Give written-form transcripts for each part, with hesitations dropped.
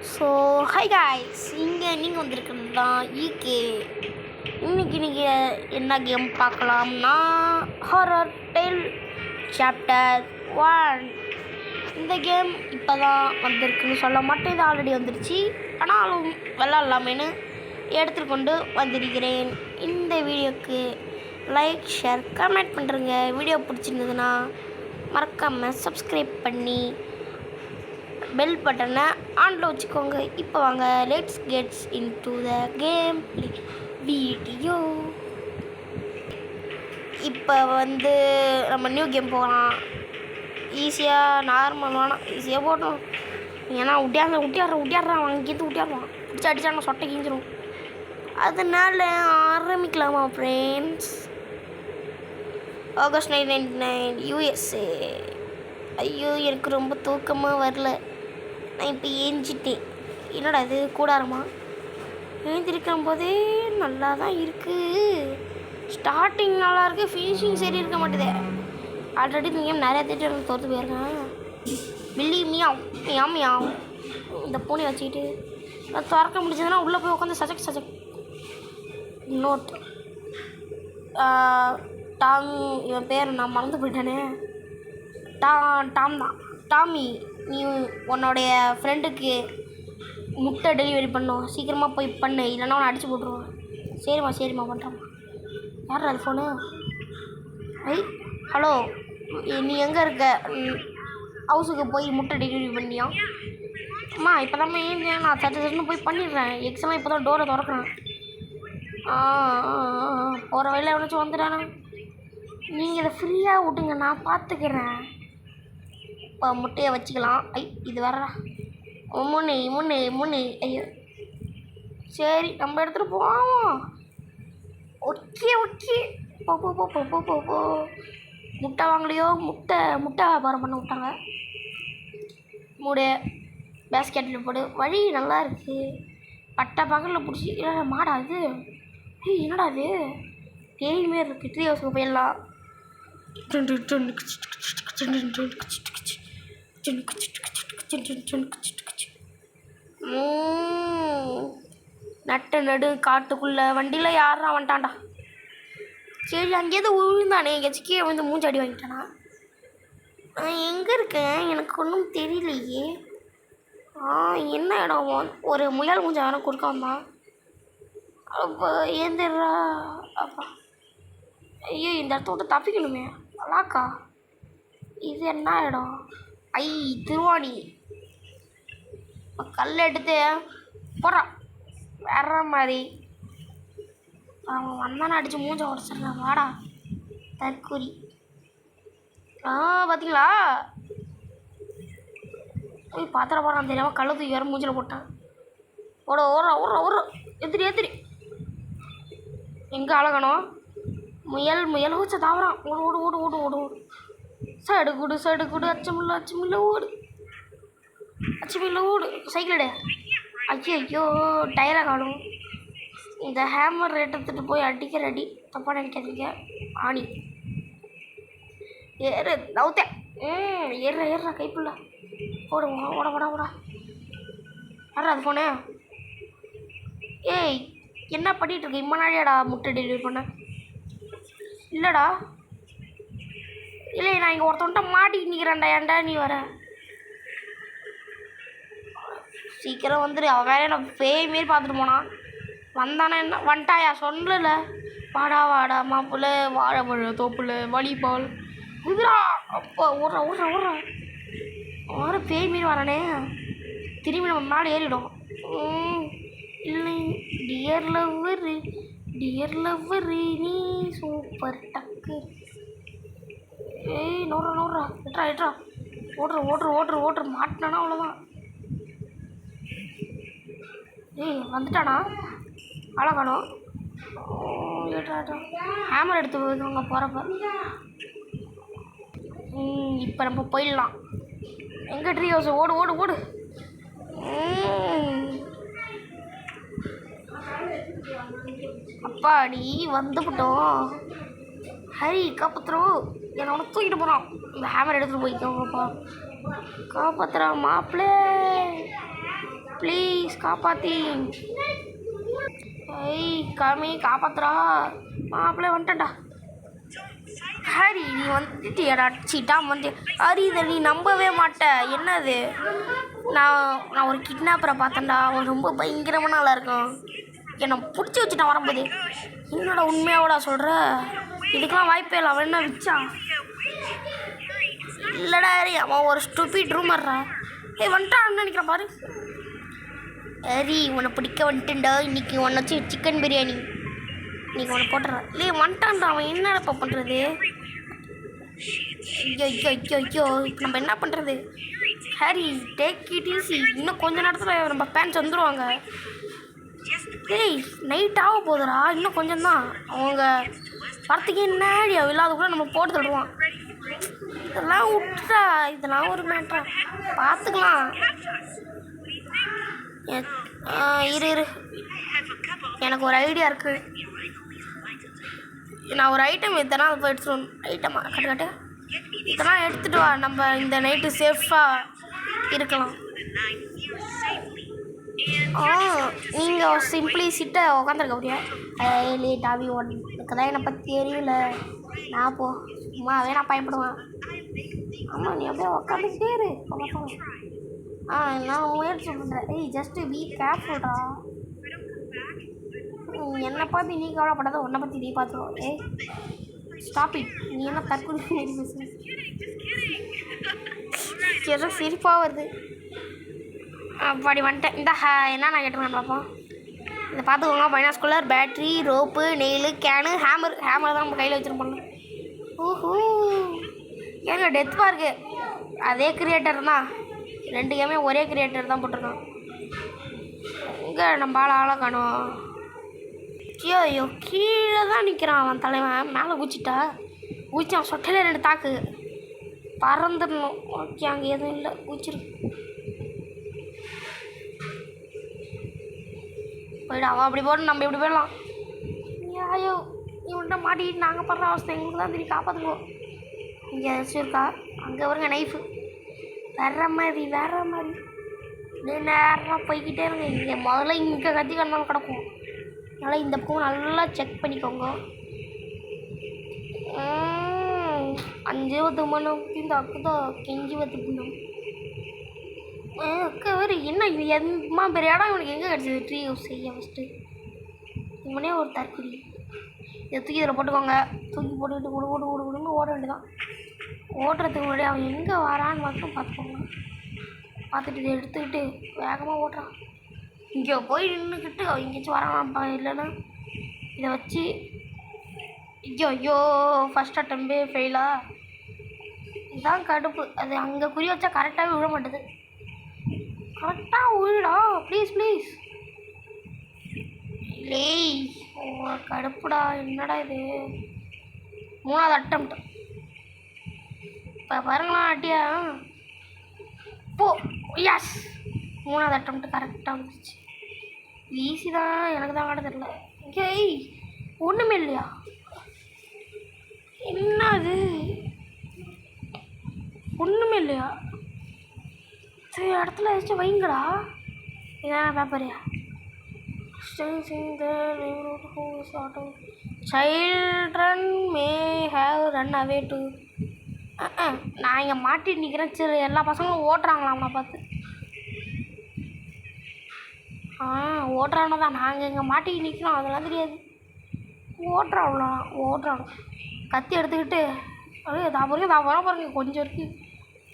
So hi guys, இங்கே நீங்கள் வந்திருக்கிறது தான் ஈகே. இன்றைக்கி நீங்கள் என்ன கேம் பார்க்கலாம்னா ஹாரர் டெல் சாப்டர் 1. இந்த கேம் இப்போ தான் வந்திருக்குன்னு சொல்ல மாட்டேன், இது ஆல்ரெடி வந்துருச்சு. ஆனாலும் விளாட்லாமேன்னு எடுத்துகிட்டு கொண்டு வந்திருக்கிறேன். இந்த வீடியோக்கு லைக் ஷேர் கமெண்ட் பண்ணுறேங்க. வீடியோ பிடிச்சிருந்ததுன்னா மறக்காமல் சப்ஸ்கிரைப் பண்ணி பெல் பட்டனை ஆனில் வச்சுக்கோங்க. இப்போ வாங்க, let's gets into the game video. இப்போ நம்ம நியூ கேம் போகலாம். ஈஸியாக நார்மலான ஈஸியாக போட்டோம். ஏன்னா விட்டியாடுறான் அங்கேருந்து விட்டியாடுவான், பிடிச்சி அடித்தான சொட்டை கிஞ்சிரும். அதனால் ஆரம்பிக்கலாமா ஃப்ரெண்ட்ஸ்? August 1999 USA. ஐயோ, எனக்கு ரொம்ப தூக்கமாக வரல. நான் இப்போ ஏஞ்சிட்டேன். என்னடா இது கூடாரமா? ஏந்திருக்கும் போதே நல்லா தான் இருக்குது. ஸ்டார்டிங் நல்லா இருக்குது, ஃபினிஷிங் சரி இருக்க மாட்டேதே. ஆல்ரெடி நீங்கள் நிறைய தேட்டர் எனக்கு தோற்று போயிருக்கேன். பில்லி மியாவ் மியாவ் மியாவ். இந்த பூனை வச்சுக்கிட்டு நான் திறக்க முடிஞ்சதுன்னா உள்ளே போய் உட்காந்து சஜக் நோட் டாம். இவன் பேர் நான் மறந்து போயிட்டானே. டாம் தான். டாமி, நீ உன்னோடைய ஃப்ரெண்டுக்கு முட்டை டெலிவரி பண்ணோம், சீக்கிரமாக போய் பண்ணு, இல்லைன்னா அவனை அடித்து போட்டுருவான். சரிம்மா பண்ணுறம்மா. யார் அது ஃபோனு? ஹலோ, நீ எங்கே இருக்க? ஹவுஸுக்கு போய் முட்டை டெலிவரி பண்ணியா? அம்மா இப்போ தான் ஏன் நான் சட்டுன்னு போய் பண்ணிடுறேன். எக்ஸாம் இப்போ தான் டோரை திறக்கிறேன். போகிற வழியில் எவனாச்சும் வந்துட்டானா? நீங்கள் இதை ஃப்ரீயாக விட்டுங்க, நான் பார்த்துக்கிறேன். இப்போ முட்டையை வச்சுக்கலாம். இது வர்றா முன்னே. ஐயோ, சரி நம்ம எடுத்துகிட்டு போவோம். ஓகே போ. முட்டை வாங்கலையோ? முட்டை வியாபாரம் பண்ண விட்டாங்க. மூடு, பேஸ்கெட்டில் போடு. வழி நல்லா இருக்குது. பட்டை பகலில் பிடிச்சி. மாடா இது? என்னடா இது? பேய் மாரி இருக்குது. ட்ரீ ஹவுஸுக்கு போயிடலாம். நடு காட்டுக்குள்ளே வண்டியில் யாரா வந்துட்டான்டா? சரி, அங்கேயிருந்து விழுந்தானே, எங்கேயாச்சும் கீழே வந்து மூஞ்சாடி வாங்கிட்டானா? நான் எங்கே இருக்கேன் எனக்கு ஒன்றும் தெரியலையே. என்ன இடம்? ஒரு முயல் மூஞ்சா வேணும் கொடுக்க வந்தான். அப்போ ஏந்திரா அப்பா. ஐயோ, இந்த இடத்த விட்டு தப்பிக்கணுமே. அலாக்கா, இது என்ன இடம்? திருவாணி. கல் எடுத்து போடுறான் வேற மாதிரி. அவன் வந்தானே அடித்து மூஞ்ச உடச்சிட்றான். வாடா தற்கூரி. பார்த்தீங்களா? போய் பாத்திர போடுறான் தெரியாமல் கல்லை தூக்கி வேறு மூஞ்சில் போட்டான். ஓடுற எத்திரி. எங்கே அழகணும்? முயல் ஊச்ச தாவறான். ஓடு. சடு குடு அச்சமில்ல ஓடு. சைக்கிள் எடு. ஐயோ, டயரை காணும். இந்த ஹேமர் எடுத்துகிட்டு போய் அடிக்கிற அடி தப்பாக நினைக்காதீங்க. ஆணி ஏறு நவுத்த. ஏறுற கைப்புள்ள. ஓட. யாரா அது போனே? ஏய், என்ன பண்ணிகிட்டு இருக்கு? இம்மா நாளியாடா முட்டை டெலிவரி பண்ண? இல்லைடா, இல்லை, நான் இங்கே ஒருத்தவன்ட்ட மாட்டிக்கிட்டு நிற்கிறேன்டா. ஏன்டா நீ வர? சீக்கிரம் வந்துடு. அவன் வேற நான் பேய் மாரி பார்த்துட்டு போனான். வந்தானே என்ன வந்துட்டாயா? சொல்லலை. வாடா மாப்பிள்ள, வாழைப்பழ தோப்புல வலிபால் குதிரா. அப்போ ஓடுறா. வர பேய் மாரி வரானே. திரும்பி நம்ம மேலே ஏறிடும். இல்லை, டியர் லவ்வரு நீ சூப்பர் டக்கு. ஏய், நோடுறா. எட்ரா. ஓடுற மாட்டினானா அவ்வளோதான். ஏய், வந்துட்டானா? அழகானோ. ஏட்ரா. ஹேமர் எடுத்து போயிருக்காங்க போகிறப்ப. இப்போ நம்ம போயிடலாம். எங்கே ட்ரீ ஹவுஸ்? ஓடு. அப்பாடி வந்துவிட்டோம். ஹரி காப்பாற்றுறோம். என்னை அவனை தூக்கிட்டு போகிறான். இந்த ஹேமர் எடுத்துகிட்டு போய்க்கோங்கப்பா. காப்பாற்றுறான் மாப்பிள்ளை. ப்ளீஸ் காப்பாற்றி. ஐய் காமி காப்பாத்துறா. மாப்பிள்ளை வந்துட்டா. ஹரி நீ வந்துட்டியடா. டாம் வந்து ஹரி இதை நீ நம்பவே மாட்ட. என்னது, நான் ஒரு கிட்னாப்பரை பார்த்தேன்டா. அவன் ரொம்ப பயங்கரமான ஆளாக இருக்கும். என்னை பிடிச்சி வச்சுட்டான் வரும்போது. என்னோட உண்மையோட சொல்கிற, இதுக்கெலாம் வாய்ப்பே இல்லை. அவன் என்ன வச்சான்? இல்லைடா ஹரி, அவன் ஒரு ஸ்டூபிட் ரூமர்ரா. வந்துட்டான்னு நினைக்கிறேன் பாரு. ஹரி உன்னை பிடிக்க வந்துட்டுண்டா. இன்றைக்கி உன்னை வச்சு சிக்கன் பிரியாணி இன்றைக்கி உன்னை போட்டுறான். வந்துட்டான்டா. அவன் என்னப்பா பண்ணுறது? ஐயோ ஐயோ ஐயோ ஐயோ, இப்போ நம்ம என்ன பண்ணுறது? Hari take it easy. இன்னும் கொஞ்ச நேரத்தில் நம்ம பேரண்ட்ஸ் வந்துடுவாங்க. ஏய் நைட் ஆக போகுதுடா. இன்னும் கொஞ்சம் தான். அவங்க வரத்துக்கு என்னடி இல்லாத கூட நம்ம போட்டு தடுவான். இதெல்லாம் விட்டுறா. இதெல்லாம் ஒரு மேட்ரா, பார்த்துக்கலாம். இரு எனக்கு ஒரு ஐடியா இருக்குது. நான் ஒரு ஐட்டம் இதெல்லாம் போய் எடுத்துட்டு ஐட்டமா கட்டு இதெல்லாம் எடுத்துகிட்டு வா. நம்ம இந்த நைட்டு சேஃபாக இருக்கலாம். நீங்கள் சிம்பிளிசிட்ட உட்காந்துருக்க முடியாது. லேட் ஆகி உனக்கு தான் என்னை பற்றி தெரியல. நான் சும்மாவே நான் பயப்படுவேன். ஆமாம் நீ அப்படியே உட்காந்துக்கிட்டே இரு. நான் முயற்சி பண்ணுறேன். ஜஸ்ட்டு பி கேர்ஃபுல்டா. என்னை பார்த்து நீ கவலைப்படாத, உன்னை பற்றி நீ பார்த்துருவோம். Stop it. நீ என்ன தற்கொலை பேசு. ஏதோ சிரிப்பாக வருது. அப்படி வந்துட்டேன். இந்த என்ன நான் கேட்டுருக்கேன் பார்ப்போம். இதை பார்த்துக்கோங்க. Binocular, battery, rope, nail, can, hammer தான் நம்ம கையில் வச்சுருப்போம். ஓஹோ ஏங்க டெத் பார்க்கு அதே கிரியேட்டர் தான். 2 கேமே ஒரே கிரியேட்டர் தான் போட்டிருக்கான். இங்கே நம்ம ஆளை காணும். ஐயோ கீழே தான் நிற்கிறான் அவன் தலைவன். மேலே குச்சிட்டான் சொட்டையில் 2 தாக்கு பறந்துடணும். ஓகே அங்கே எதுவும் இல்லை. குச்சிருக்கு போயிடா. அவன் அப்படி போட்டு நம்ம இப்படி போயிடலாம். ஐயோ இவன்கிட்ட மாட்டிக்கிட்டு நாங்கள் படுற அவஸ்தை எங்களுக்கு தான் திரும்பி காப்பாற்றுவோம். இங்கே ஏதாச்சும் இருக்கா? அங்கே வருங்க நைஃபு. வேற மாதிரி நேரம் போய்கிட்டே இருங்க. இங்கே முதல்ல இங்கே கத்தி கண்ணாலும் கிடக்கும். அதனால் இந்த பக்கம் நல்லா செக் பண்ணிக்கோங்க. 5 மணம் இந்த அக்குதான் கெஞ்சி வத்து பண்ணும். அக்கா வேறு என்ன இது எம்மா பெரிய இடம் இவனுக்கு எங்கே கிடச்சிது? ட்ரீ ஹவுஸ் செய்ய ஃபஸ்ட்டு இவனே ஒரு தற்கொலை. இதை தூக்கி இதில் போட்டுக்கோங்க. தூக்கி போட்டுக்கிட்டு விடுன்னு ஓட வேண்டியதான். ஓடுறதுக்கு முன்னாடி அவன் எங்கே வரான்னு மட்டும் பார்த்துக்கோங்க. பார்த்துட்டு இதை எடுத்துக்கிட்டு வேகமாக ஓட்டுறான். இங்கே போய் நின்றுக்கிட்டு எங்கேயாச்சும் வரானாப்பா. இல்லைன்னா இதை வச்சு ஐயோ ஃபஸ்ட் அட்டம்பே ஃபெயிலா. இதுதான் கடுப்பு. அது அங்கே குறி வச்சா கரெக்டாகவே விழ மாட்டேது. கரெக்டாக விழுடா ப்ளீஸ் லேய். கடுப்புடா. என்னடா இது 3வது அட்டம்ப்ட். இப்போ பாருங்களா அட்டியா போ. எஸ் 3வது அட்டம்ப்ட் கரெக்டாக வந்துச்சு. ஈஸி தான். எனக்கு தான் ஆட தெரியல. ஏய் ஒன்றுமே இல்லையா? என்னது ஒன்றுமே இல்லையா? சரி இடத்துல ஏதாச்சும் வைங்கடா. இதான பேப்பரியா? Children may have run away to. நான் இங்கே மாட்டிட்டு நிற்கிறேன். சரி எல்லா பசங்களும் ஓட்டுறாங்களா அவனை பார்த்து? ஓட்டுறானோ தான். நாங்கள் இங்கே மாட்டிட்டு நிற்கிறோம் அதெல்லாம் தெரியாது. ஓட்டுறானோ கத்தி எடுத்துக்கிட்டு பாருங்க கொஞ்சம் இருக்குது.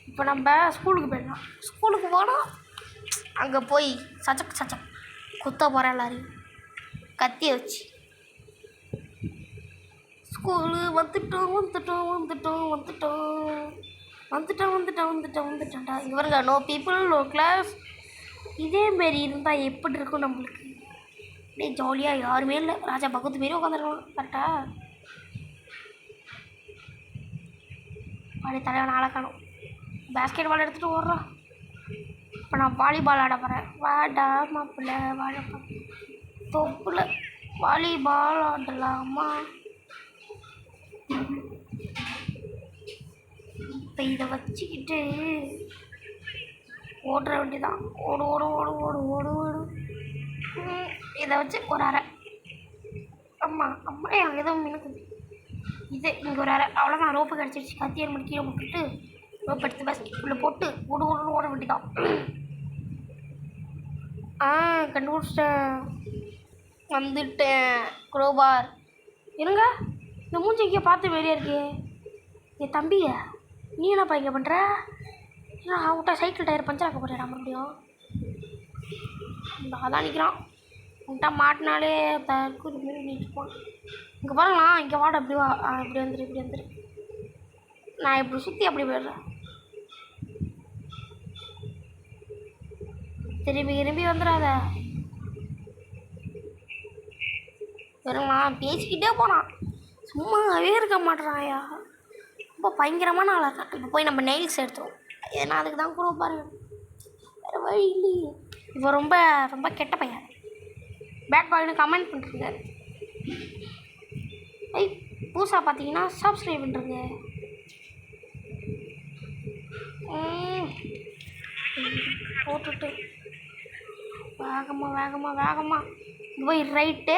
இப்போ நம்ம ஸ்கூலுக்கு போயிடலாம். ஸ்கூலுக்கு போனால் அங்கே போய் சச்சக் குத்த போகிறேன் எல்லாரையும் கத்தியை வச்சு. ஸ்கூலு வந்துட்டோம்டா. இங்கே வருங்க. No people no class. இதேமாரி இருந்தால் எப்படி இருக்கும் நம்மளுக்கு? அப்படியே ஜாலியாக யாருமே இல்லை. ராஜா பக்கத்து மாரி உட்காந்துருக்கலாம் கரெக்டாக. பாடி தலைவன் ஆளை காணும். பேஸ்கெட் பால் எடுத்துகிட்டு ஓடுறான். இப்போ நான் வாலிபால் ஆட போகிறேன். வாடா மாப்பிள்ளை வாழப்பா தொப்புல வாலிபால் ஆடலாமா? இப்போ இதை வச்சுக்கிட்டு ஓடுற வேண்டியதான். ஓடு இதை வச்சு ஒரு அரை. அம்மா அம்மா எனக்கு எதுவும் மினுக்குது. இது இங்கே ஒரு அரை. அவ்வளோதான், ரோப்பு கிடச்சிருச்சு. கத்தியை மணி கீழே போட்டுட்டு ரோப் எடுத்து பஸ் உள்ளே போட்டு ஓட வேண்டிதான். கண்டுபிடிச்சிட்டேன், வந்துட்டேன். குரோபார் இருங்க. இந்த மூஞ்சி இங்கே பார்த்து வெளியே இருக்கே. என் தம்பிய நீ என்னப்பா இங்கே பண்ணுற? அவட்ட சைக்கிள் டயர் பஞ்சர் ஆக்க போறியா மறுபடியும்? அதான் நிற்கிறான். உன்ட்டா மாட்டினாலே தற்கூரி மாரி நிற்பான். இங்கே பாருங்களா, இங்கே வாட அப்படி வா. இப்படி வந்துரு. நான் இப்படி சுற்றி அப்படி போயிடுறேன். திரும்பி வந்துடாத. பாருங்களா, பேசிக்கிட்டே போனான், சும்மாவே இருக்க மாட்டேறாயா. ரொம்ப பயங்கரமான ஆளாக இருக்கான். இப்போ போய் நம்ம நெயில்ஸ் எடுத்துருவோம். ஏன்னா அதுக்கு தான் கூட பாருங்க, வேறு வழி இல்லையே. இப்போ ரொம்ப ரொம்ப கெட்ட பையன். பேட் பாய்னு கமெண்ட் பண்ணுறீங்க. புதுசாக பார்த்தீங்கன்னா சப்ஸ்கிரைப் பண்ணுறங்க. போட்டுட்டு வேகமாக இங்கே போய் ரைட்டு.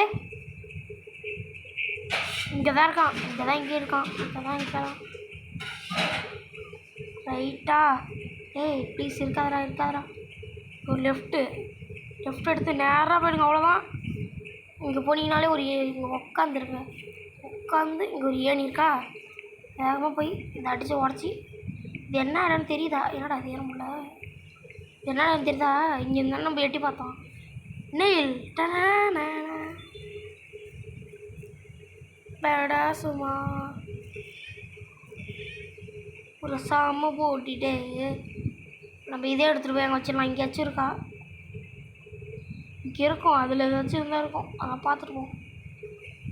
இங்கே தான் இருக்கான். இங்கே தான் ரைட்டா. ப்ளீஸ் இருக்காதரா. ஒரு லெஃப்ட்டு எடுத்து நேராக போயிடுங்க. அவ்வளோதான். இங்கே போனீங்கனாலே ஒரு இங்கே உட்காந்து இங்கே ஒரு ஏணி இருக்கா. வேகமாக போய் இதை அடித்து உடச்சி. இது என்ன இடம்னு தெரியுதா? என்னடா அது ஏற முடியல. என்ன இடம்னு தெரியுதா? இங்கே இருந்தாலும் நம்ம எட்டி பார்த்தோம். நெயில் பேடா சும்மா ஒரு சாம போட்டிட்டு நம்ம இதே எடுத்துகிட்டு போய் அங்கே வச்சிடலாம். இங்கே வச்சுருக்கா. இங்கே இருக்கும், அதில் ஏதாச்சும் இருந்தால் இருக்கும். அதை பார்த்துருப்போம்.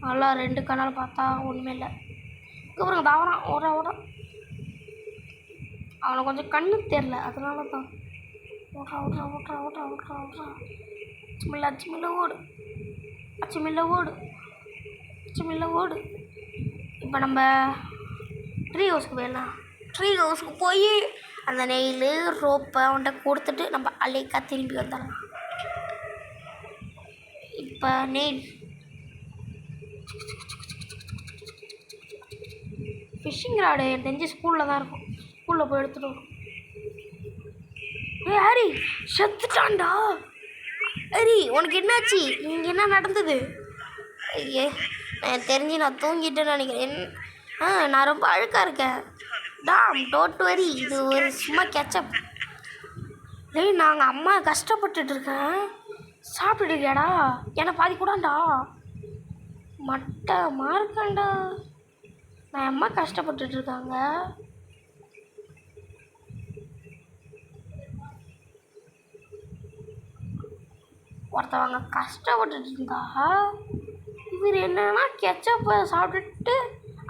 நல்லா 2 கண்ணால் பார்த்தா ஒன்றுமே இல்லை. அதுக்கப்புறம் தாவறான் ஓடுறான். அவனுக்கு கொஞ்சம் கண்ணு தெரில, அதனால தான் ஓடுறான். அச்சுமில்ல ஓடு. இப்போ நம்ம ட்ரீ ஹவுஸ்க்கு போயிடலாம். ட்ரீ ஹவுஸ்க்கு போய் அந்த நெயில் ரோப்பை அவன்கிட்ட கொடுத்துட்டு நம்ம அலைக்கா திரும்பி வந்துடலாம். இப்போ நெயில் ஃபிஷ்ஷிங் ராடு எனக்கு தெரிஞ்சு ஸ்கூலில் தான் இருக்கும். ஸ்கூலில் போய் எடுத்துகிட்டு வரும். ஹரி செத்துட்டான்டா. ஹரி உனக்கு என்னாச்சு? இங்கே என்ன நடந்தது? ஐயே தெரிஞ்சு நான் தூங்கிட்டேன்னு நினைக்கிறேன். நான் ரொம்ப அழுக்காக இருக்கேன். டோன்ட் வரி, இது ஒரு சும்மா கெச்சப். நாங்கள் அம்மா கஷ்டப்பட்டுட்ருக்கேன். சாப்பிட்டுருக்கியாடா? என்னை பாதி கூடாண்டா. மட்டமாக இருக்காண்டா. நான் அம்மா கஷ்டப்பட்டுட்ருக்காங்க. ஒருத்தவங்க கஷ்டப்பட்டுட்டு இருந்தா இவர் என்னன்னா கெச்சப்பை சாப்பிட்டுட்டு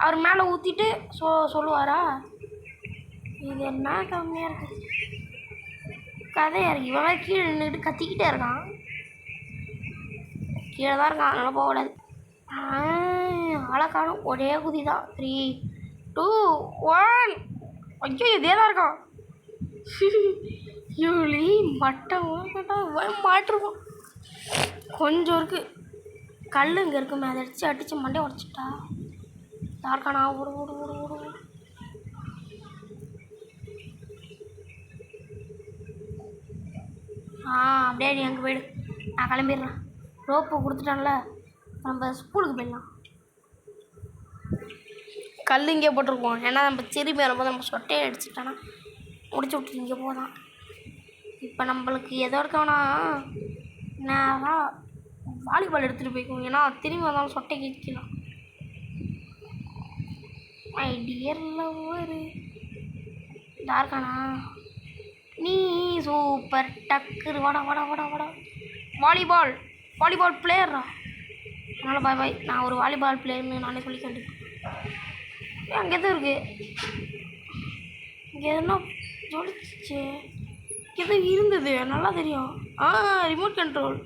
அவர் மேலே ஊற்றிட்டு சொல்லுவாரா? இது என்ன கம்மியாக இருக்குது கதையாக இருக்குது. இவன் கீழே நின்றுட்டு கத்திக்கிட்டே இருக்கான். கீழே தான் இருக்கான், அதனால் போகக்கூடாது. ஆளை காணும், ஒரே குதி தான். 3, 2, 1. ஐயோ இதே தான் இருக்கான். இவளி மாட்டிருக்கோம். கொஞ்சம் இருக்குது. கல் இங்கே இருக்குமே, அதை அடித்து மண்டையை உடச்சிட்டா. யாருக்கானா? ஓடு. அப்படியே நீ அங்கே போயிடு, நான் கிளம்பிடுறேன். ரோப்பு கொடுத்துட்டான்ல, நம்ம ஸ்கூலுக்கு போயிடலாம். கல் இங்கே போட்டிருக்கோம், ஏன்னா நம்ம திரும்பி வரும்போது நம்ம சொட்டையை அடிச்சுட்டோன்னா முடிச்சு விட்டு இங்கே போதான். இப்போ நம்மளுக்கு எதோ இருக்கோன்னா நேராக வாலிபால் எடுத்துகிட்டு போய்க்கோங்க, ஏன்னா திரும்பி வந்தாலும் சொட்டை கேட்கலாம். மை டியர் லவ்வர் யாருக்கானா? நீ சூப்பர் டக்குரு வாடா. வாலிபால் பிளேயரா? அதனால் பாய். நான் ஒரு வாலிபால் பிளேயர்னு நானே சொல்லிக்கேன். அங்கே எதுவும் இருக்குது. இங்கே எதுனா ஜொலிச்சிச்சு, எதோ இருந்தது, நல்லா தெரியும். Remote control.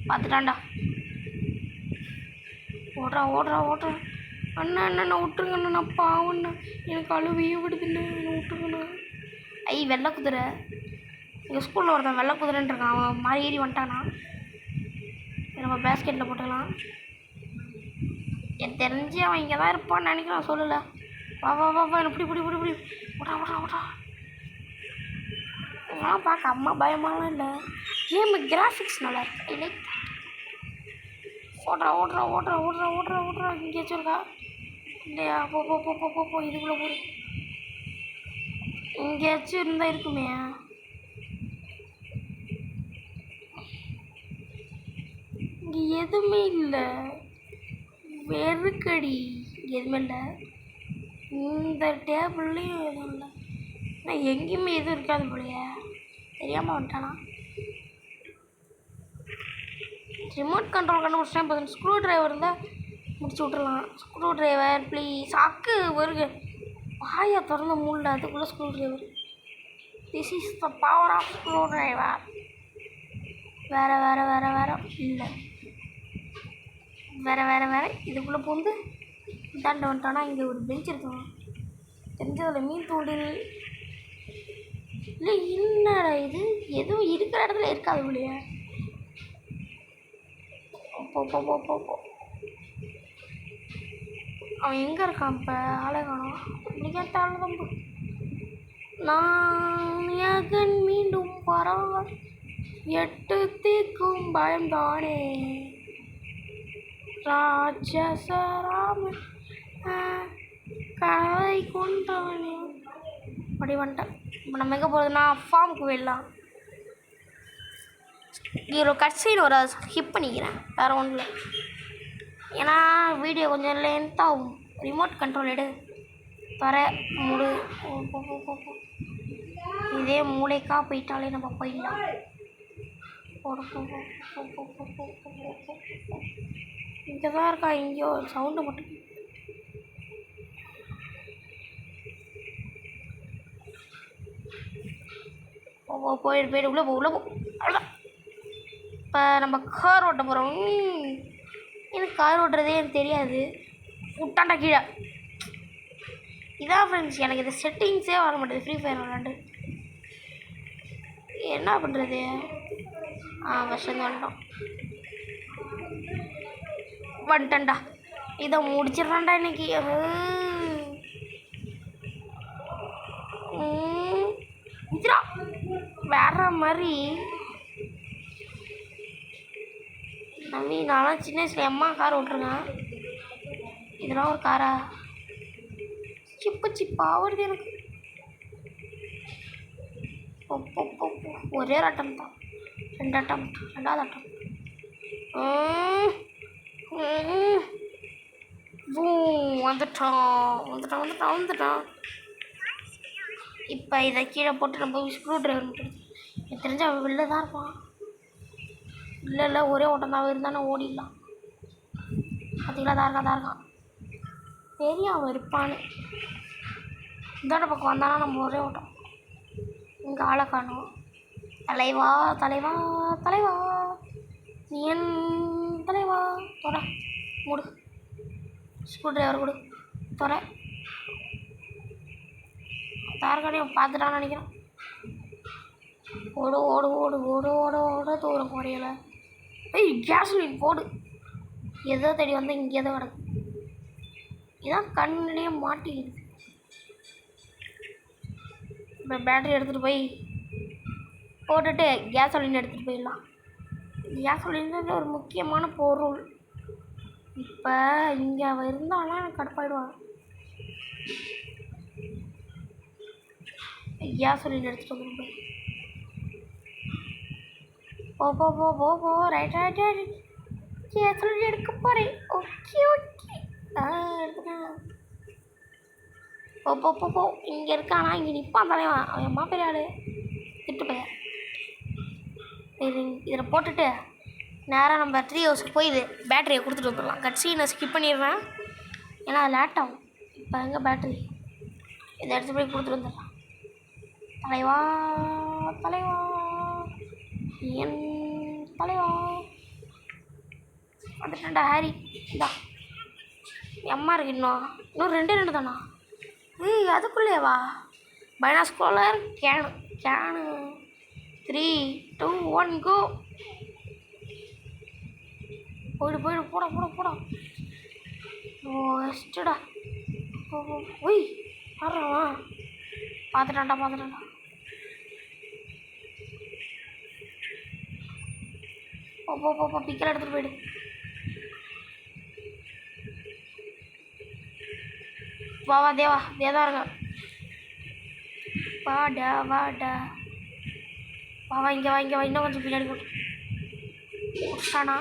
பார்த்துட்டான்டா. ஓடுறா. அண்ணா விட்டுருங்கண்ணா, நான் பாவண்ணா, எனக்கு அழுவையே விடுதுண்ணா, என்னை விட்டுருங்கண்ணா. வெள்ளை குதிரை எங்கள் ஸ்கூலில் ஒருத்தன் வெள்ளை குதிரைன்னு இருக்கான், அவன் மாதிரி ஏறி வந்துட்டானா. நம்ம பேஸ்கெட்டில் போட்டுக்கலாம். எனக்கு தெரிஞ்சு அவன் இங்கே தான் இருப்பான்னு நினைக்கிறான், சொல்லலை. வா வா வா வா, எனக்கு பிடி விட்றா விட்றா விட்றா. இதெல்லாம் பார்க்க அம்மா பயமாலாம் இல்லை. கேமு கிராஃபிக்ஸ் நல்லா இருக்கு. ஐ லைக் ஓடுறா. இங்கேயாச்சும் இருக்கா இல்லையா? போ இதுக்குள்ளே போடு. எங்கேயாச்சும் இருந்தால் இருக்குமே. இங்கே எதுவுமே இல்லை, வெறுக்கடி. எதுவுமே இல்லை. இந்த டேபிள்லேயும் எதுவும் இல்லை. ஆனால் எங்கேயுமே எதுவும் இருக்காது போலையே. தெரியாமல் வந்துட்டானா. ரிமோட் கண்ட்ரோல் கண்டுபிடிச்சேன். இப்போ ஸ்க்ரூ டிரைவர் இருந்தால் முடிச்சு விட்றலாம். Screw driver please. அக்கு வருக வாயை திறந்த மூடல, அதுக்குள்ளே screwdriver. This is the power of screwdriver. வேறு இல்லை. வேறு இதுக்குள்ளே பூந்து இதாண்ட வந்துட்டோன்னா இங்கே ஒரு பெஞ்ச் இருக்கும். தெரிஞ்சதில் மீன் தூண்டில் இல்லை. என்னடா இது, எதுவும் இருக்கிற இடத்துல இருக்காது இல்லையா? போ. அவன் எங்கே இருக்கான் இப்போ? ஆளை காணோம். இன்னைக்கே தாழ்ந்து நான் யகன் மீண்டும் வரான், 8 திக்கும் பயம்தானே ராஜசராம கதை கொண்டானே. அப்படி வந்துட்டேன். இப்போ நம்ம எங்கே போகிறதுனா ஃபார்முக்கு போயிடலாம். ஒரு கட்சியில் ஒரு ஸ்கிப் பண்ணிக்கிறேன், வேறு ஒன்றும் இல்லை. ஏன்னா வீடியோ கொஞ்சம் லென்த்தாகும். ரிமோட் கண்ட்ரோல் எடு, தர மூடு. இதே மூளைக்கா போயிட்டாலே நம்ம போயிடலாம். இங்கே தான் இருக்கா, இங்கேயோ சவுண்டு மட்டும். போயிடு உள்ளே போ. அவ்வளோதான். இப்போ நம்ம கார் ஓட்ட போகிறோம். எனக்கு கார் ஓட்டுறதே எனக்கு தெரியாது. விட்டாண்டா கீழே. இதான் ஃப்ரெண்ட்ஸ், எனக்கு இந்த செட்டிங்ஸே வர மாட்டேது ஃப்ரீ ஃபயர் விளாண்டு. என்ன பண்ணுறது? ஃபஸ்ட்டு வந்துட்டேன்டா. இதை முடிச்சிடறான்டா இன்னைக்கு. வேற மாதிரி நான்லாம் சின்ன வயசுல அம்மா கார் ஓட்டுருங்க. இதெல்லாம் ஒரு காரா? சிப்பாக வருது எனக்கு. ஒரே அட்டம் தான், 2 அட்டம், 2வது அட்டம். வந்துட்டான். இப்போ இதை கீழே போட்டு நம்ம ஸ்க்ரூ டிரைவர் மட்டும். எனக்கு தெரிஞ்ச அவன் வெளில தான் இருப்பான். இல்லை ஒரே ஓட்டம் தான் இருந்தானே, ஓடிடலாம். பார்த்தீங்களா, தான் இருக்கான். பெரிய அவன் இருப்பான்னு இந்தாண்ட பக்கம் வந்தானா நம்ம ஒரே ஓட்டம். இங்கே ஆளை காணும். தலைவா நீ என் தலைவா. தொட மூடு. ஸ்க்ரூ டிரைவர் கொடு, தொட. தார்கானையும் பார்த்துட்டான்னு நினைக்கிறேன். ஓடு தூரம் குறையல. கேஸ்லின் போடு. எதோ தேடி வந்து இங்கே தான் கிடக்கு. இதான் கண்ணிலே மாட்டிக்கிடுது. இப்போ பேட்டரி எடுத்துகிட்டு போய் போட்டுட்டு கேஸோலின் எடுத்துகிட்டு போயிடலாம். கேஸோலின் ஒரு முக்கியமான பொருள். இப்போ இங்கே அவள் இருந்தாலும் எனக்கு கடுப்பாயிடுவான். கேஸோலின் எடுத்துகிட்டு வந்து போ. ரைட் கேஸோலின் எடுக்க போகிறேன். ஓகே எடுத்துட்டேன். போ. இங்கே இருக்கானா? இங்கே நிற்பான் தலைவன். அவன் அம்மா பெரிய ஆள், திட்டு பையன். இதில் போட்டுட்டு நேராக நம்ம ட்ரீ ஹவுஸுக்கு போய் இது பேட்டரியை கொடுத்துட்டு வந்துடலாம். கட்சியை நான் ஸ்கிப் பண்ணிடுறேன், ஏன்னா அது லேட் ஆகும். இப்போ எங்கே பேட்டரி? இதை எடுத்து போய் கொடுத்துட்டு வந்துடலாம். தலைவா என் தலைவா வந்துட்டேன்டா ஹாரி. இதா எம்மா இருக்கு. இன்னும் 2 தானா? அதுக்குள்ளேவா? பைனாஸ்குலர் கேனு 3, 2, 1 கோ. போயிடு போயிடு போடா போடா போடா. எஸ்டடா. ஒய் வர்றவா பார்த்துட்டான்டா பார்த்துட்டான்டா. போ பிக்கெட் எடுத்துகிட்டு போயிடு. வா தேவா தேதான் இருங்க. வாடா வாடா வா இங்கே வா இன்னும் கொஞ்சம் பின்னாடி போட்டானா.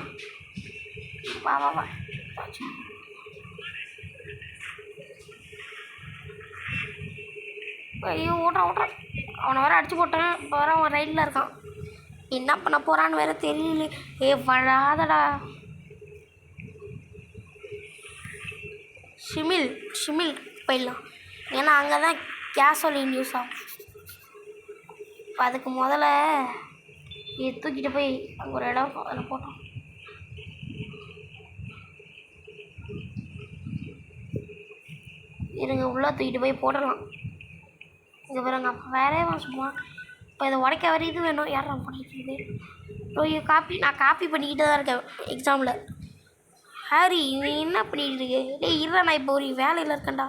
வா வா வா ஐயோ ஓட்டுறான். அவனை வேற அடிச்சு போட்டேன். இப்போ வேற அவன் ரைட்டில் இருக்கான். என்ன பண்ண போகிறான்னு வேற தெரியல. வராதடா. ஷிமில் போயிடலாம். ஏன்னா அங்கே தான் கேசோலின் யூஸ் ஆகும். இப்போ அதுக்கு முதல்ல இது தூக்கிட்டு போய் அங்கே ஒரு இடம் அதில் போட்டோம். இருங்க உள்ளே தூக்கிட்டு போய் போடலாம். இங்கே பாருங்க. அப்போ வேறே சும்மா இப்போ இதை உடைக்க வர இது வேணும். யார் நான் பண்ணிக்கிறது? நான் காப்பி பண்ணிக்கிட்டு தான் இருக்கேன் எக்ஸாமில். ஹாரி நீ என்ன பண்ணிக்கிட்டு இருக்கு? இல்லை நான் இப்போ ஒரு வேலையில் இருக்கேன்டா.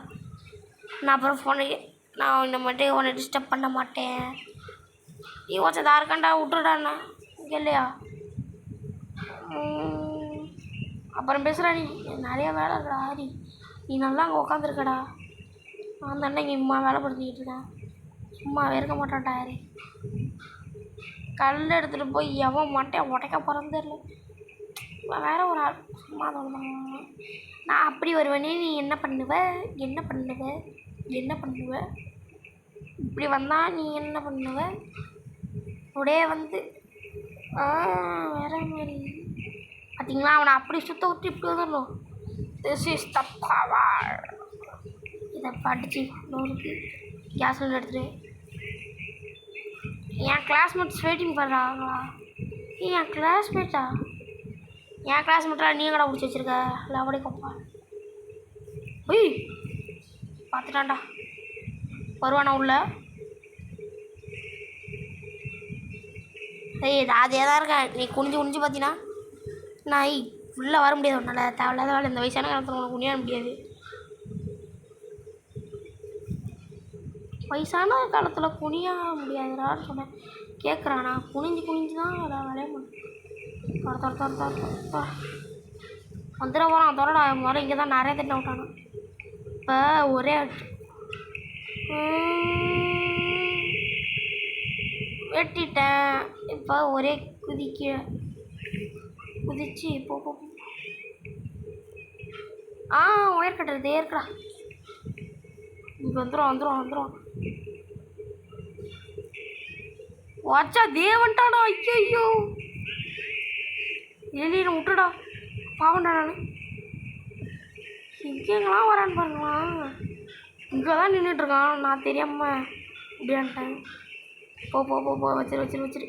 நான் அப்புறம் நான் இந்த மட்டும் உன்னை டிஸ்டர்ப் பண்ண மாட்டேன். நீ வச்சதா இருக்கேன்டா விட்டுடாண்ணா. இங்கே இல்லையா? அப்புறம் பேசுகிறா. நீ நிறையா வேலை இருக்கடா ஹாரி. நீ நல்லா அங்கே உட்காந்துருக்கடா. நான் தானே இங்கே இம்மா வேலை படுத்திக்கிட்டு இருக்கேன். சும்மா இருக்க மாட்டான்டா ஹாரி. கல் எடுத்துகிட்டு போய் எவன் மாட்டேன் உடைக்க போகிறேன்னு தெரியல. வேற ஒரு ஆள் சும்மா நான் அப்படி வருவேனே. நீ என்ன பண்ணுவ? இப்படி வந்தால் நீ என்ன பண்ணுவ? அப்படியே வந்து வேற மாதிரி பார்த்தீங்களா? அவனை அப்படி சுத்த விட்டு இப்படி வந்துடணும். This is the power. இதை படித்து நூறுக்கு கேஸ் சிலிண்டர் எடுத்துட்டு என் கிளாஸ்மேட்ஸ் வெயிட்டிங் பண்ணுறாங்களா? என் கிளாஸ்மேட்டா நீ கடை பிடிச்சி வச்சுருக்க? இல்லை அப்படி கொப்பா. ஒய் பார்த்துட்டான்டா. வருவானா உள்ள? அதே தான் இருக்கேன். நீ குனிஞ்சு பார்த்தீங்கன்னா நான் உள்ளே வர முடியாது. உன்னால் தேவையில்லாத வேலை. இந்த வயசான காலத்தில் உனக்கு குனிய முடியாது. வயசான காலத்தில் குனிய முடியாதுடான்னு சொன்னேன். கேட்குறானா? குனிஞ்சு தான் வேலையை பண்ண. வந்துட போகிறான். தொடடா முதல்ல. இங்கே தான் நிறைய திட்டம் விட்டானா. இப்போ ஒரே வெட்டிட்டேன். இப்போ ஒரே குதிச்சு போ. ஒயர் கட்டுறதே இருக்கா. இங்கே வந்துடும். வாச்சா தேவன்ட்டாடா. ஐயோ எலியை விட்டுடா. பாவண்டா. நான் எங்கெங்கெல்லாம் வரான்னு பாருங்களா. இங்கே தான் நின்றுட்டுருக்கான். நான் தெரியாமல் இப்படியான்ட்டேன். போ வச்சிரு.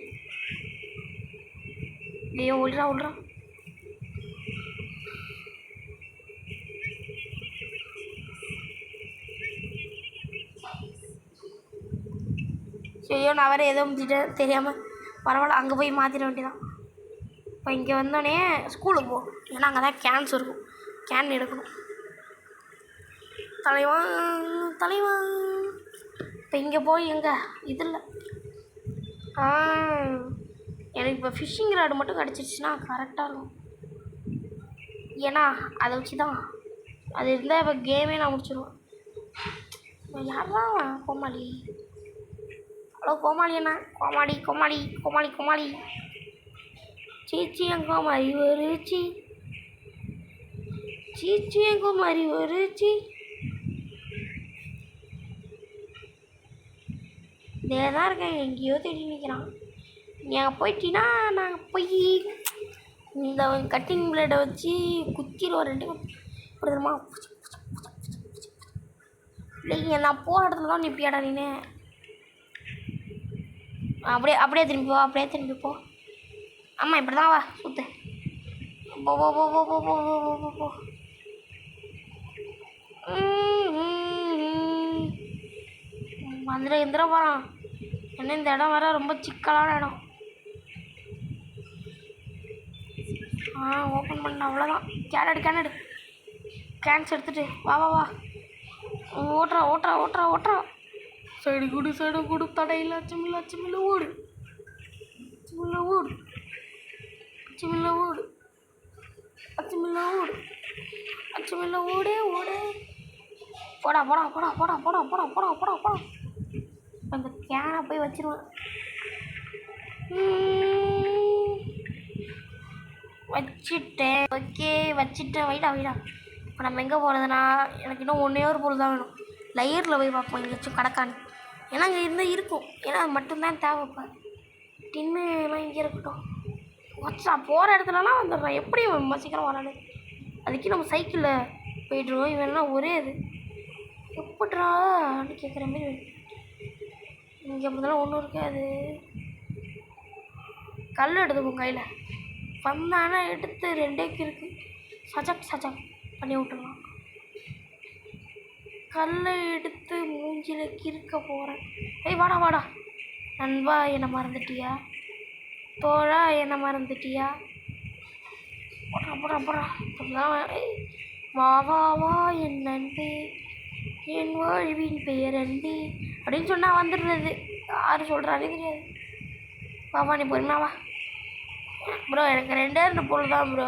ஐயோ விட்றா. ஐயோ நான் வேறு ஏதோ முடிச்சுட்டேன் தெரியாமல். பரவாயில்ல, அங்கே போய் மாற்றிட வேண்டியதான். இப்போ இங்கே வந்தோடனே ஸ்கூலுக்கு போ. ஏன்னா அங்கே தான் கேன்ஸ் இருக்கும். கேன் எடுக்கணும். தலைவா இப்போ இங்கே போய் எங்கே இதில் எனக்கு இப்போ ஃபிஷ்ஷிங் ராடு மட்டும் கிடச்சிருச்சுன்னா கரெக்டாக இருக்கும். ஏன்னா அதை வச்சு தான் அது இருந்தால் இப்போ கேமே நான் முடிச்சிடுவேன். யாரா கோமாளி? ஹலோ கோமாளி அண்ணா. கோமாளி சீச்சி என் கோமாளி ஒரு சீச்சி என் கோமாளி ஒரு இதே தான் இருக்கேன். எங்கேயோ தேடி நிற்கிறான். நீ அங்கே போயிட்டீன்னா நாங்கள் போய் இந்த கட்டிங் பிளேடை வச்சு குத்திடுவோம். ரெண்டு இப்படி தெரியுமா? இல்லைங்க நான் போகிற இடத்துல தான் நிற்பியாடா நீனு. அப்படியே திரும்பி போ. ஆமாம் இப்படி தான் வா சுத்து. போ. வந்துட போகிறான். என்ன இந்த இடம் வேற ரொம்ப சிக்கலான இடம். ஓப்பன் பண்ண அவ்வளோதான். கேனடு கேன்ஸ் எடுத்துட்டு வா வா வா. ஓட்டுறா. சைடு குடு தடையில் அச்சமில்ல ஓடு. ஓடு. போடா. அந்த கேனை போய் வச்சிருவேன். வச்சுட்டேன். ஓகே வச்சுட்டேன். வைடா. இப்போ நம்ம எங்கே போகிறதுனா, எனக்கு இன்னும் ஒன்றே ஒரு பொருள் தான் வேணும். லையரில் போய் பார்ப்போம் எங்கேயாச்சும் கிடக்கான்னு. ஏன்னா அங்கே இருந்தால் இருக்கும். ஏன்னா அது மட்டும்தான் தேவைப்பா. டின்னுலாம் இங்கே இருக்கட்டும். வச்சா போகிற இடத்துலலாம் வந்துடுறான். எப்படி சீக்கிரம் வரானு. அதுக்கு நம்ம சைக்கிளில் போய்ட்டுருவோம். இவன்னா ஒரே இது எப்படின்னு கேட்குற மாரி. இங்கே முதல்ல ஒன்றும் இருக்காது. கல் எடுத்துக்கும் கையில் வந்தானா எடுத்து 2 இருக்குது. சஜக் பண்ணி விட்டுருலாம். கல்லை எடுத்து மூஞ்சில் கிறுக்க போகிறேன். ஏய் வாடா. நண்பா என்னை மறந்துட்டியா? தோழா என்னை மறந்துட்டியா? போடுறா. வா என் நண்பே, என் வாழ்வின் பெயர் அன்பே அப்படின்னு சொன்னால் வந்துடுறது. யார் சொல்கிறானே தெரியாது. வா நீ பொறுமையா வா. ப்ரோ எனக்கு 2 பொருள் தான் ப்ரோ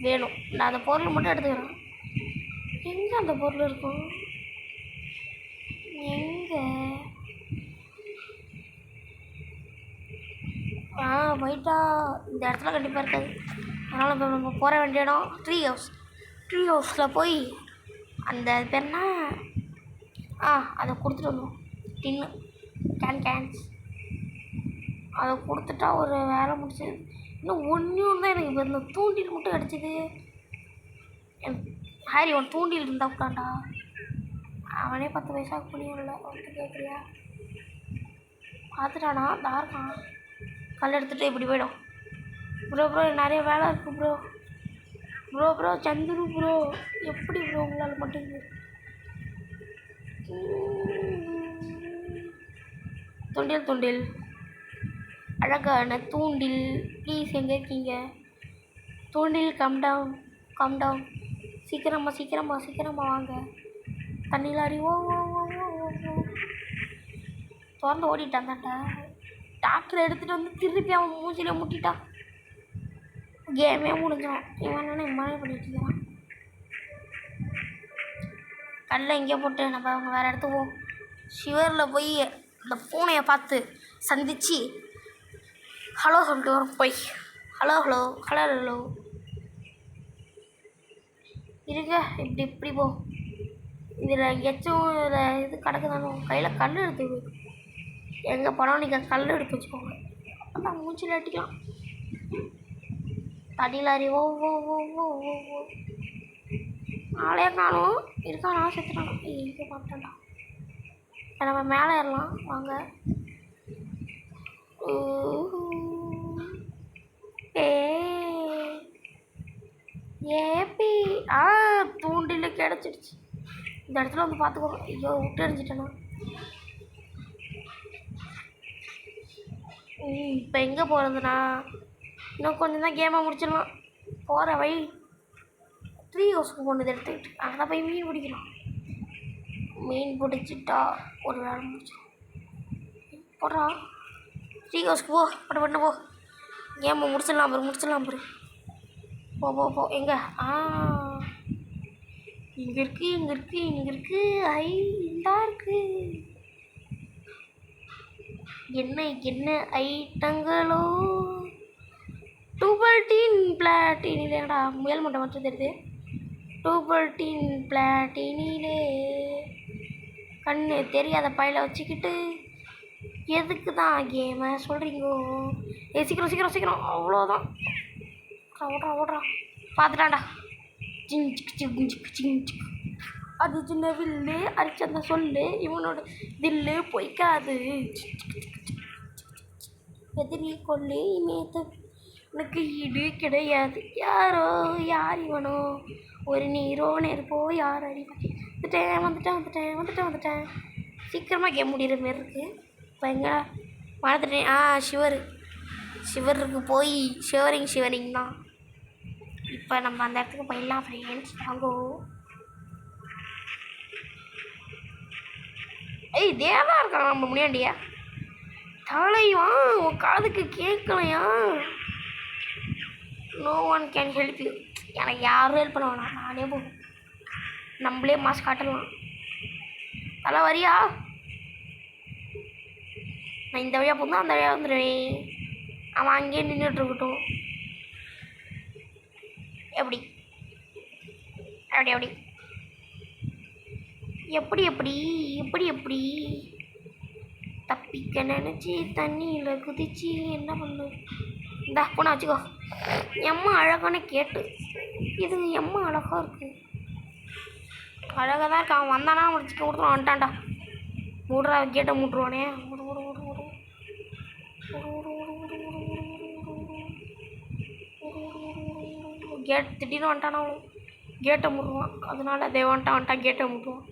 வேணும். நான் அந்த பொருள் மட்டும் எடுத்துக்கிறேன். எங்கே அந்த பொருள் இருக்கும்? எங்கே? போயிட்டா இந்த இடத்துல கண்டிப்பாக இருக்காது. அதனால் இப்போ நம்ம போகிற வேண்டிய இடம் ட்ரீ ஹவுஸில் போய் அந்த பேர்னா அதை கொடுத்துட்டு வந்துடும். டின்னு கேன்ஸ் அதை கொடுத்துட்டா ஒரு வேலை முடிச்சது. இன்னும் ஒன்று தான் எனக்கு இப்போ இந்த தூண்டில் மட்டும் கிடச்சிது. ஹாரி அவன் தூண்டில் இருந்தால் உட்காண்டா. அவனே 10 பைசாவுக்கு புரியும்ல. அவன்கிட்ட கேட்குறியா? பார்த்துட்டானா? தாருக்கான். கல் எடுத்துகிட்டு இப்படி போயிடும். ப்ரோ நிறைய வேலை இருக்குது ப்ரோ சந்துரு ப்ரோ. எப்படி ப்ரோ உங்களால் மட்டும் தூண்டில் அழகான தூண்டில். ப்ளீஸ் எங்கே இருக்கீங்க? தூண்டில் கம் டவுன். சீக்கிரமா வாங்க. தண்ணியில் அடி. ஓ திறந்து ஓடிட்டான் தான்டா. டாக்டரை எடுத்துகிட்டு வந்து திருப்பி அவன் மூஞ்சில முட்டிட்டான். கேமே முடிஞ்சான். இவன் இம்மாதிரி பண்ணிட்டு இருக்கான். கல்லை இங்கே போட்டு நம்ம அவங்க வேறு இடத்துக்கு போவோம். ஷிவரில் போய் இந்த பூனையை பார்த்து சந்தித்து ஹலோ சொல்லிட்டு வரும். போய் ஹலோ இருங்க. இப்படி போ. இதில் எங்கேயாச்சும் இதில் இது கிடக்குதானோ. கையில் கல் எடுத்து எங்கே படம் நீங்கள் கல் எடுத்து வச்சுக்கோங்க. அதான் மூச்சில் அடிக்கலாம். தடிலாரி. ஓ நாளே காணும். இருக்கானா? செத்துட்டானா? எங்கே பார்த்துட்டான்டா. நம்ம மேலே ஏறலாம் வாங்க. ஏபி தூண்டில் கிடச்சிடுச்சு. இந்த இடத்துல வந்து பார்த்துக்கோங்க. ஐயோ விட்டு எறிஞ்சிட்டேனா. இப்போ எங்கே போகிறதுனா, இன்னும் கொஞ்சம் தான் கேமை முடிச்சிடலாம். போகிற வழி ட்ரீ ஹவுஸ்க்கு கொண்டு எடுத்துக்கிட்டு அங்கே போய் மீன் பிடிக்கலாம். மீன் பிடிச்சிட்டா ஒரு வேலை முடிச்சிடும். போடுறா ட்ரீ ஹவுஸ்க்கு போ. பண்ண போ. கேமை முடிச்சிடலாம் பாரு. போ. எங்கே? இங்கே இருக்கு. ஐ இந்தா இருக்கு. என்ன ஐட்டங்களோ. டூபல்டீன் பிளாட்டினிலேடா முயல் மட்டும் மட்டும் தெரியுது. டூபல்டீன் பிளாட்டினிலே கண்ணு தெரியாத பையில வச்சுக்கிட்டு எதுக்கு தான் கேமை சொல்கிறீங்கோ? சீக்கிரம் அவ்வளோதான். ஓடுறா பார்த்துட்டான்டா. அது சின்ன வில்லு அரிச்சந்த சொல்லு. இவனோட தில்லு பொய்க்காது. எதிரி கொள்ளு இமேத்து உனக்கு ஈடு கிடையாது. யார் இவனோ? ஒரு நீரோ நெருப்போ யார் அடி. வந்துட்டேன். சீக்கிரமாக கேம் முடிகிற மாரி இருக்குது. இப்போ எங்கே மறந்துட்டேன். ஷிவருக்கு போய் ஷிவரிங் தான். இப்போ நம்ம அந்த இடத்துக்கு போயிடலாம் ஃப்ரெண்ட்ஸ். வாங்கோ. தேவா இருக்காங்க நம்ம முன்னாடியா. தலைவா உன் காதுக்கு கேட்கலையா? No one can help you. எனக்கு யாரும் ஹெல்ப் பண்ண வேணாம், நானே போகும். நம்மளே மாஸ்க் காட்டலாம். தலை வரியா? நான் இந்த வழியாக போகும்போது அந்த வழியாக வந்துடுவேன். அவன் அங்கேயே நின்றுட்டு இருக்கட்டும். எப்படி எப்படி எப்படி எப்படி எப்படி எப்படி தப்பிக்க நினச்சி தண்ணியில் குதிச்சு என்ன பண்ணு? இந்தா போனா வச்சுக்கோ. எம்மா அழகான கேட்டு. இது எம்மா அழகாக இருக்கு. அழகாக தான் இருக்கு. அவன் வந்தானா அவன் சிக்கன் கொடுத்துருவான். வந்துட்டான்டா. மூடுறா கேட்டை மூட்டுருவானே. கேட் திடீர்னு வந்துட்டானா அவன் கேட்டை மூடுவான். அதனால வந்துட்டான் கேட்டை மூட்டுவான்.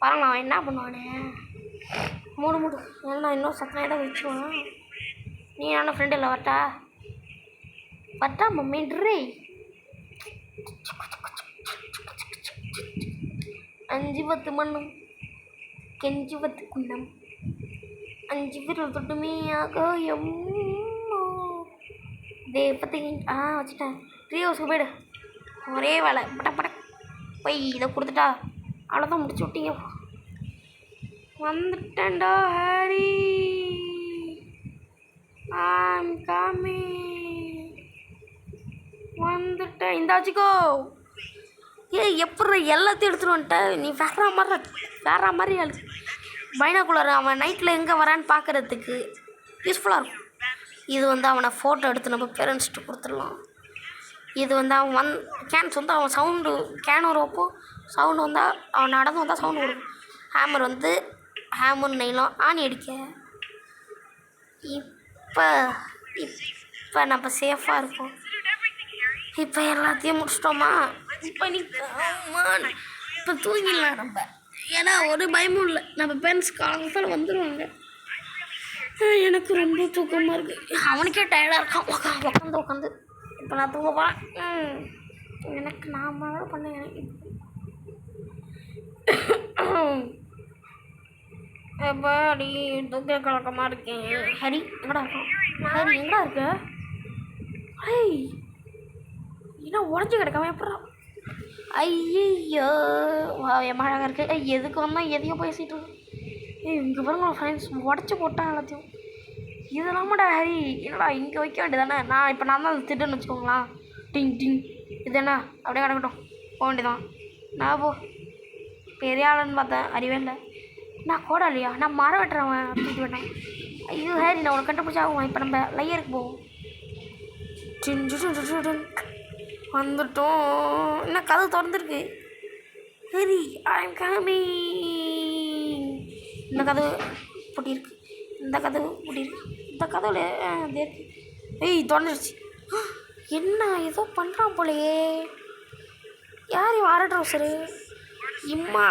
பாருங்களா அவன் என்ன பண்ணுவானே. மூடு ஏன்னா இன்னும் சத்தனாக தான் வச்சுருவான். நீ என்ன ஃப்ரெண்டு இல்லை வரட்டா மம்மின்றே. 5 மண்ணும் கெஞ்சி 10 குண்டம் 5 விரல் தொட்டுமே ஆகாயம் தேவத்தை வச்சுட்டேன். 3 ஹவர்ஸ்க்கு போய்டு. ஒரே வேலை படக் போய் இதை கொடுத்துட்டா அவ்வளோதான், முடிச்சு விட்டீங்க. வந்துட்டேன்டா ஹாரி. I'm coming. வந்துட்டேன். இந்த வச்சுக்கோ. எப்படி எல்லாத்தையும் எடுத்துகிட்டு வந்துட்டேன். நீ வேற மாதிரி ஆளு. பைனாக்குலர் அவன் நைட்டில் எங்கே வரான்னு பார்க்குறதுக்கு யூஸ்ஃபுல்லாக இருக்கும். இது அவனை ஃபோட்டோ எடுத்து நம்ம பேரண்ட்ஸ்ட்டு கொடுத்துடலாம். இது அவன் கேன்ஸ் அவன் சவுண்டு கேன் வரப்போ சவுண்டு வந்தால் அவன் நடந்து வந்தால் சவுண்டு கொடுக்கும். ஹேமர் நெய்லாம் ஆணி அடிக்க. இப்போ நம்ம சேஃபாக இருக்கோம். இப்போ எல்லாத்தையும் முடிச்சிட்டோமா? இப்போ தூங்கிடலாம் நம்ம. ஏன்னா ஒரு பயமும் இல்லை. நம்ம பேரண்ட்ஸ் காலத்தில் வந்துடுவாங்க. எனக்கு ரொம்ப தூக்கமாக இருக்குது. அவனுக்கே டயர்டாக இருக்கான். உட்காந்து இப்போ நான் தூங்கப்பா. எனக்கு நான் மட்டும் பண்ணேன். எப்பாடி தூக்க கலக்கமாக இருக்கேன். ஹரி எங்கடா இருக்க? ஏன்னா உடஞ்சி கிடக்காம எப்படா? ஐயோ என் அழகாக இருக்கு. எதுக்கு வந்தால் எதையும் பேசிட்டு இங்கே பாருங்க ஃப்ரெண்ட்ஸ், உடச்சி போட்டான் எல்லாத்தையும். இதெல்லாமடா ஹரி என்னடா இங்கே வைக்க வேண்டியதானே? நான் தான் திட்டுன்னு வச்சுக்கோங்களா. டிங் இது என்ன அப்படியே கிடக்கட்டும், போக வேண்டியதான். நான் பெரிய ஆளுன்னு பார்த்தேன், அறிவே இல்லை. நான் கூட இல்லையா? நான் மரம் வெட்டுறவன் தூக்கி விட்டேன். ஐயோ ஹரி நான் உனக்கு கண்டுபிடிச்சாகும். இப்போ நம்ம லையருக்கு போவோம். வந்துட்டோம். இன்னும் கதவு திறந்துருக்கு. Hari I'm coming. இந்த கதவு பூட்டியிருக்கு. இந்த கதவுல அது இருக்கு. திறந்துருச்சு. என்ன ஏதோ பண்ணுறான் போலையே. யார் இவன் அரை ட்ரௌசரு? இம்மா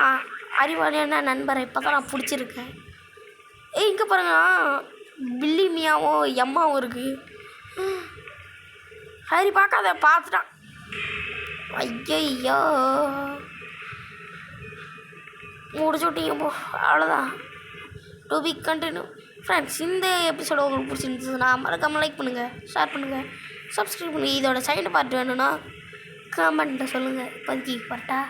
அறிவாளியான நண்பரை இப்போ தான் நான் பிடிச்சிருக்கேன். இங்கே பாருங்க, பில்லி மியாவும் எம்மாவும் இருக்குது. ஹரி பார்த்துட்டான். ஐயோ முடிச்சு விட்டீங்க போ. அவ்வளோதான். To be continue. ஃப்ரெண்ட்ஸ், இந்த எபிசோடு உங்களுக்கு பிடிச்சிருந்துச்சுன்னா மறக்காமல் லைக் பண்ணுங்கள், ஷேர் பண்ணுங்கள், சப்ஸ்கிரைப் பண்ணுங்கள். இதோட சைடு பார்ட் வேணும்னா கமெண்ட்டில் சொல்லுங்கள். இப்போதைக்கு வரட்டா.